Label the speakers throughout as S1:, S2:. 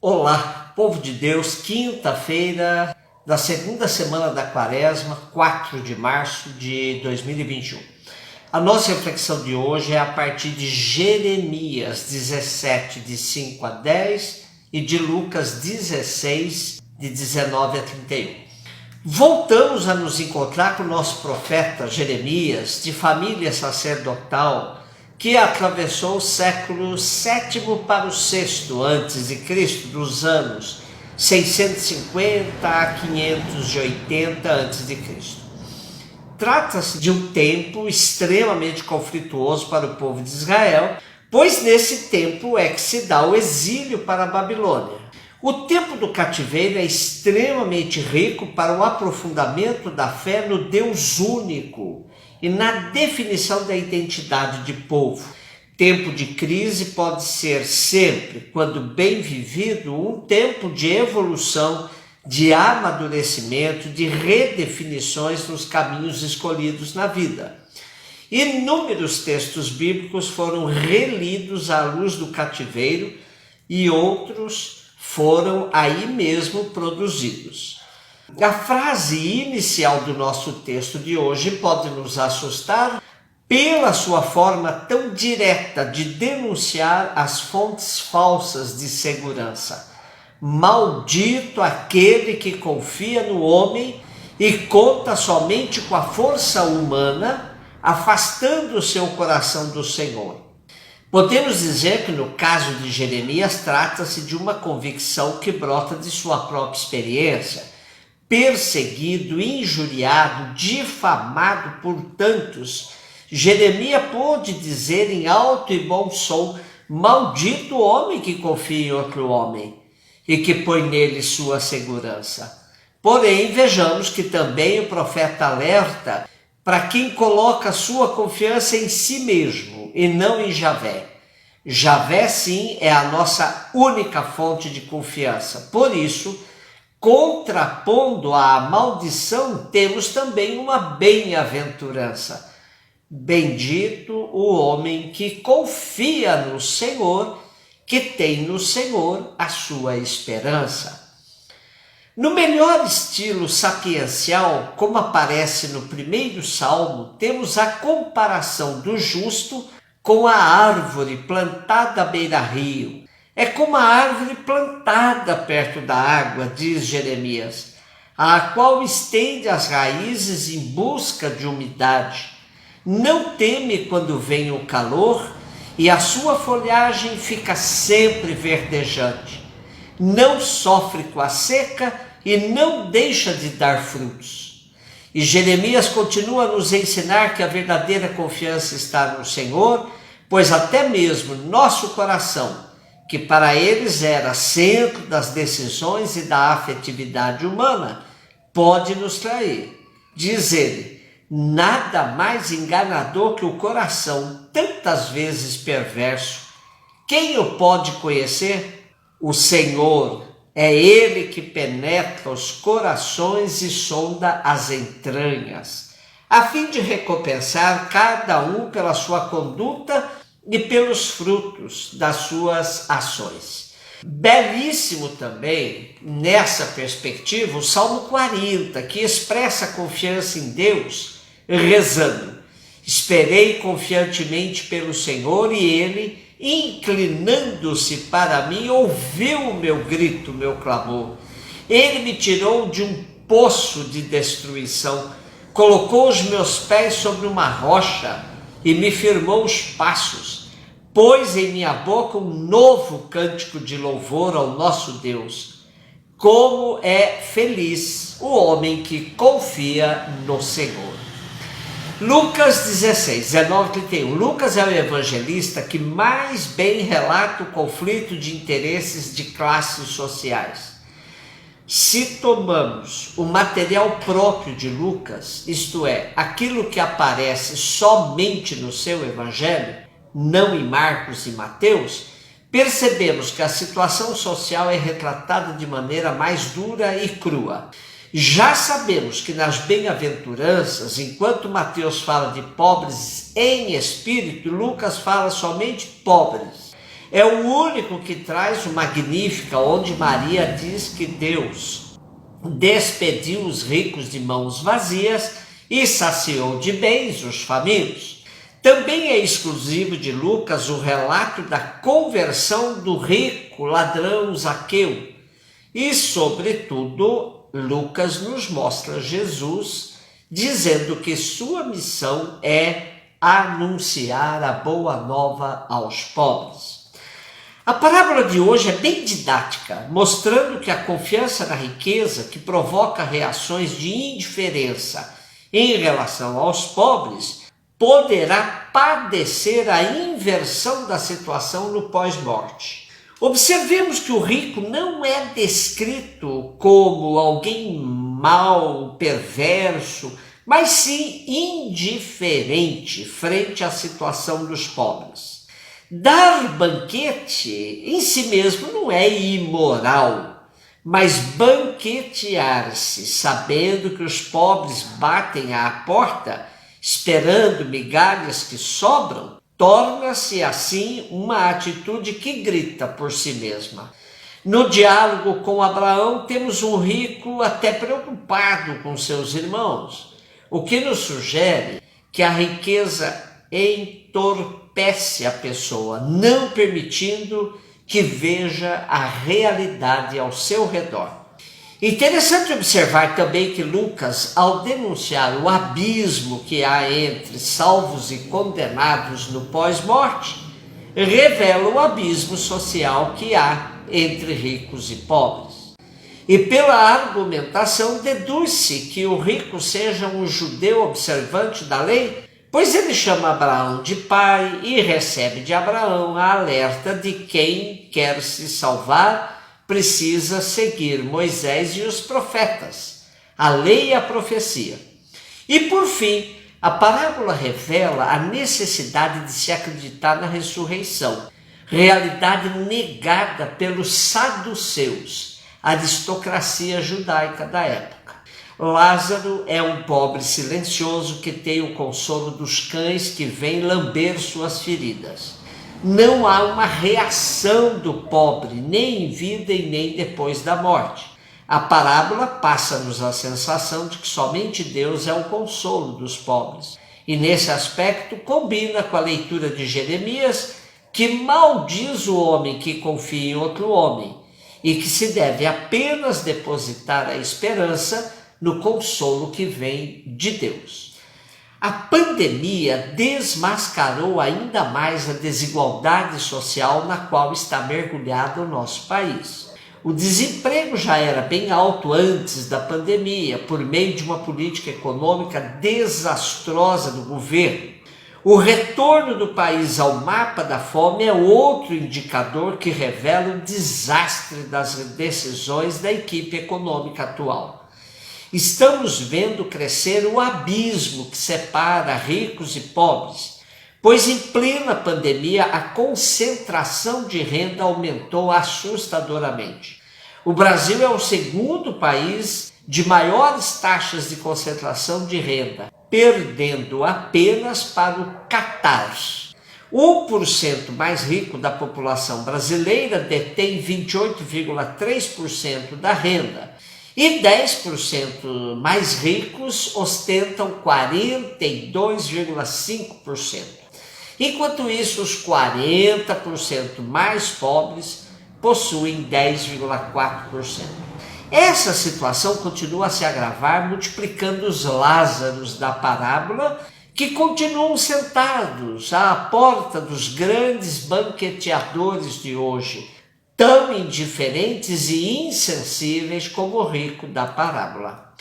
S1: Olá, povo de Deus, quinta-feira da segunda semana da Quaresma, 4 de março de 2021. A nossa reflexão de hoje é a partir de Jeremias 17, de 5 a 10 e de Lucas 16, de 19 a 31. Voltamos a nos encontrar com o nosso profeta Jeremias, de família sacerdotal, que atravessou o século VII para o VI antes de Cristo, dos anos 650 a 580 antes de Cristo. Trata-se de um tempo extremamente conflituoso para o povo de Israel, pois nesse tempo é que se dá o exílio para a Babilônia. O tempo do cativeiro é extremamente rico para o aprofundamento da fé no Deus único e na definição da identidade de povo. Tempo de crise pode ser sempre, quando bem vivido, um tempo de evolução, de amadurecimento, de redefinições nos caminhos escolhidos na vida. Inúmeros textos bíblicos foram relidos à luz do cativeiro e outros foram aí mesmo produzidos. A frase inicial do nosso texto de hoje pode nos assustar pela sua forma tão direta de denunciar as fontes falsas de segurança. Maldito aquele que confia no homem e conta somente com a força humana, afastando o seu coração do Senhor. Podemos dizer que no caso de Jeremias trata-se de uma convicção que brota de sua própria experiência. Perseguido, injuriado, difamado por tantos, Jeremias pôde dizer em alto e bom som: maldito o homem que confia em outro homem e que põe nele sua segurança. Porém, vejamos que também o profeta alerta para quem coloca sua confiança em si mesmo e não em Javé. Javé, sim, é a nossa única fonte de confiança. Por isso, contrapondo à maldição, temos também uma bem-aventurança. Bendito o homem que confia no Senhor, que tem no Senhor a sua esperança. No melhor estilo sapiencial, como aparece no primeiro salmo, temos a comparação do justo com a árvore plantada à beira-rio. É como a árvore plantada perto da água, diz Jeremias, a qual estende as raízes em busca de umidade. Não teme quando vem o calor e a sua folhagem fica sempre verdejante. Não sofre com a seca e não deixa de dar frutos. E Jeremias continua a nos ensinar que a verdadeira confiança está no Senhor, pois até mesmo nosso coração, que para eles era centro das decisões e da afetividade humana, pode nos trair. Diz ele: nada mais enganador que o coração, tantas vezes perverso. Quem o pode conhecer? O Senhor, é Ele que penetra os corações e sonda as entranhas, a fim de recompensar cada um pela sua conduta e pelos frutos das suas ações. Belíssimo também, nessa perspectiva, o Salmo 40, que expressa confiança em Deus, rezando: esperei confiantemente pelo Senhor e Ele, inclinando-se para mim, ouviu o meu grito, o meu clamor. Ele me tirou de um poço de destruição, colocou os meus pés sobre uma rocha e me firmou os passos. Pôs em minha boca um novo cântico de louvor ao nosso Deus. Como é feliz o homem que confia no Senhor. Lucas 16, 19 e 31. Lucas é o evangelista que mais bem relata o conflito de interesses de classes sociais. Se tomamos o material próprio de Lucas, isto é, aquilo que aparece somente no seu evangelho, não em Marcos e Mateus, percebemos que a situação social é retratada de maneira mais dura e crua. Já sabemos que nas bem-aventuranças, enquanto Mateus fala de pobres em espírito, Lucas fala somente pobres. É o único que traz o Magnífica, onde Maria diz que Deus despediu os ricos de mãos vazias e saciou de bens os famintos. Também é exclusivo de Lucas o relato da conversão do rico ladrão Zaqueu. E, sobretudo, Lucas nos mostra Jesus dizendo que sua missão é anunciar a boa nova aos pobres. A parábola de hoje é bem didática, mostrando que a confiança na riqueza, que provoca reações de indiferença em relação aos pobres, poderá padecer a inversão da situação no pós-morte. Observemos que o rico não é descrito como alguém mau, perverso, mas sim indiferente frente à situação dos pobres. Dar banquete em si mesmo não é imoral, mas banquetear-se sabendo que os pobres batem à porta, esperando migalhas que sobram, torna-se assim uma atitude que grita por si mesma. No diálogo com Abraão, temos um rico até preocupado com seus irmãos, o que nos sugere que a riqueza entorpece a pessoa, não permitindo que veja a realidade ao seu redor. Interessante observar também que Lucas, ao denunciar o abismo que há entre salvos e condenados no pós-morte, revela o abismo social que há entre ricos e pobres. E pela argumentação deduz-se que o rico seja um judeu observante da lei, pois ele chama Abraão de pai e recebe de Abraão a alerta de quem quer se salvar precisa seguir Moisés e os profetas, a lei e a profecia. E por fim, a parábola revela a necessidade de se acreditar na ressurreição, realidade negada pelos saduceus, aristocracia judaica da época. Lázaro é um pobre silencioso que tem o consolo dos cães que vêm lamber suas feridas. Não há uma reação do pobre, nem em vida e nem depois da morte. A parábola passa-nos a sensação de que somente Deus é o consolo dos pobres. E nesse aspecto combina com a leitura de Jeremias, que maldiz o homem que confia em outro homem, e que se deve apenas depositar a esperança no consolo que vem de Deus. A pandemia desmascarou ainda mais a desigualdade social na qual está mergulhado o nosso país. O desemprego já era bem alto antes da pandemia, por meio de uma política econômica desastrosa do governo. O retorno do país ao mapa da fome é outro indicador que revela o desastre das decisões da equipe econômica atual. Estamos vendo crescer o abismo que separa ricos e pobres, pois em plena pandemia a concentração de renda aumentou assustadoramente. O Brasil é o segundo país de maiores taxas de concentração de renda, perdendo apenas para o Catar. 1% mais rico da população brasileira detém 28,3% da renda. E 10% mais ricos ostentam 42,5%. Enquanto isso, os 40% mais pobres possuem 10,4%. Essa situação continua a se agravar, multiplicando os Lázaros da parábola, que continuam sentados à porta dos grandes banqueteadores de hoje, tão indiferentes e insensíveis como o rico da parábola.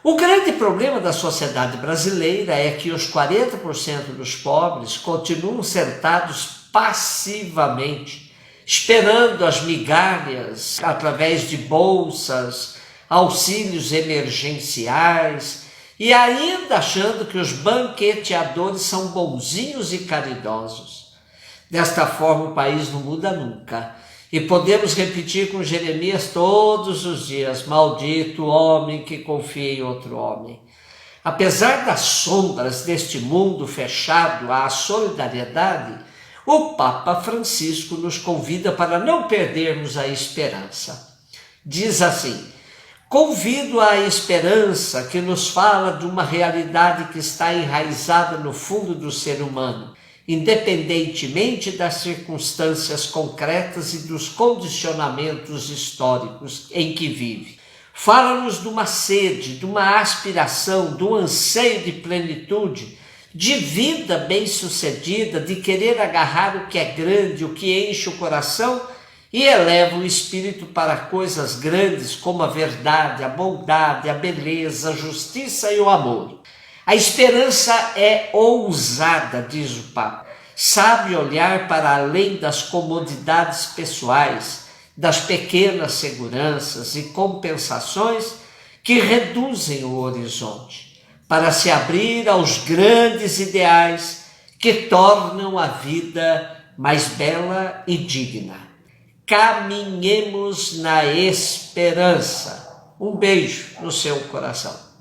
S1: O grande problema da sociedade brasileira é que os 40% dos pobres continuam sentados passivamente, esperando as migalhas através de bolsas, auxílios emergenciais e ainda achando que os banqueteadores são bonzinhos e caridosos. Desta forma, o país não muda nunca. E podemos repetir com Jeremias todos os dias: maldito o homem que confia em outro homem. Apesar das sombras deste mundo fechado à solidariedade, o Papa Francisco nos convida para não perdermos a esperança. Diz assim: convido à esperança que nos fala de uma realidade que está enraizada no fundo do ser humano, independentemente das circunstâncias concretas e dos condicionamentos históricos em que vive. Fala-nos de uma sede, de uma aspiração, de um anseio de plenitude, de vida bem-sucedida, de querer agarrar o que é grande, o que enche o coração e eleva o espírito para coisas grandes como a verdade, a bondade, a beleza, a justiça e o amor. A esperança é ousada, diz o Papa. Sabe olhar para além das comodidades pessoais, das pequenas seguranças e compensações que reduzem o horizonte, para se abrir aos grandes ideais que tornam a vida mais bela e digna. Caminhemos na esperança. Um beijo no seu coração.